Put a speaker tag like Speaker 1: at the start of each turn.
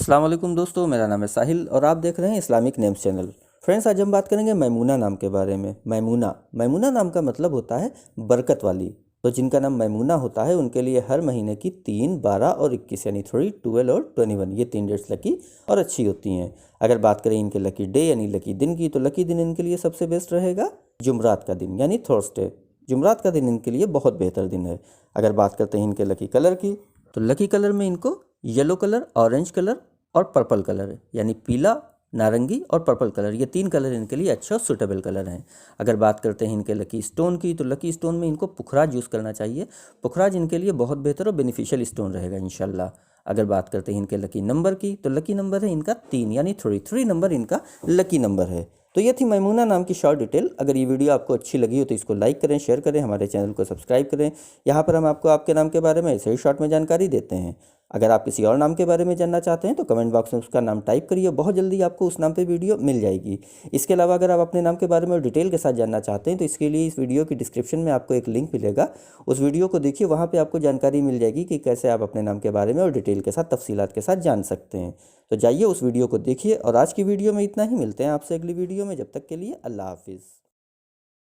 Speaker 1: अस्सलाम वालेकुम दोस्तों, मेरा नाम है साहिल और आप देख रहे हैं इस्लामिक नेम्स चैनल। फ्रेंड्स, आज हम बात करेंगे मैमूना नाम के बारे में। मैमूना नाम का मतलब होता है बरकत वाली। तो जिनका नाम मैमूना होता है उनके लिए हर महीने की 3, 12 और 21 यानी 3, 12 और 21 ये 3 डेट्स लकी और अच्छी होती हैं। अगर बात करें इनके लकी डे यानी लकी दिन की, तो लकी दिन इनके लिए सबसे बेस्ट रहेगा जुमरात का दिन यानी थर्सडे। जुमरात का दिन इनके लिए बहुत बेहतर दिन है। अगर बात करते हैं इनके लकी कलर की, तो लकी कलर में इनको येलो कलर, ऑरेंज कलर और पर्पल कलर यानी पीला, नारंगी और पर्पल कलर, ये 3 कलर इनके लिए अच्छे और सूटेबल कलर हैं। अगर बात करते हैं इनके लकी स्टोन की, तो लकी स्टोन में इनको पुखराज यूज़ करना चाहिए। पुखराज इनके लिए बहुत बेहतर और बेनिफिशियल स्टोन रहेगा इंशाल्लाह। अगर बात करते हैं इनके लकी नंबर की, तो लकी नंबर है इनका 3 यानी 3 नंबर इनका लकी नंबर है। तो ये थी मैमूना नाम की शॉर्ट डिटेल। अगर ये वीडियो आपको अच्छी लगी हो तो इसको लाइक करें, शेयर करें, हमारे चैनल को सब्सक्राइब करें। यहाँ पर हम आपको आपके नाम के बारे में ऐसे ही शॉर्ट में जानकारी देते हैं। अगर आप किसी और नाम के बारे में जानना चाहते हैं तो कमेंट बॉक्स में उसका नाम टाइप करिए, बहुत जल्दी आपको उस नाम पे वीडियो मिल जाएगी। इसके अलावा अगर आप अपने नाम के बारे में डिटेल के साथ जानना चाहते हैं तो इसके लिए इस वीडियो की डिस्क्रिप्शन में आपको एक लिंक मिलेगा, उस वीडियो को देखिए, वहाँ पे आपको जानकारी मिल जाएगी कि कैसे आप अपने नाम के बारे में और डिटेल के साथ, तफसीलात के साथ जान सकते हैं। तो जाइए उस वीडियो को देखिए। और आज की वीडियो में इतना ही, मिलते हैं आपसे अगली वीडियो में। जब तक के लिए अल्लाह हाफिज़।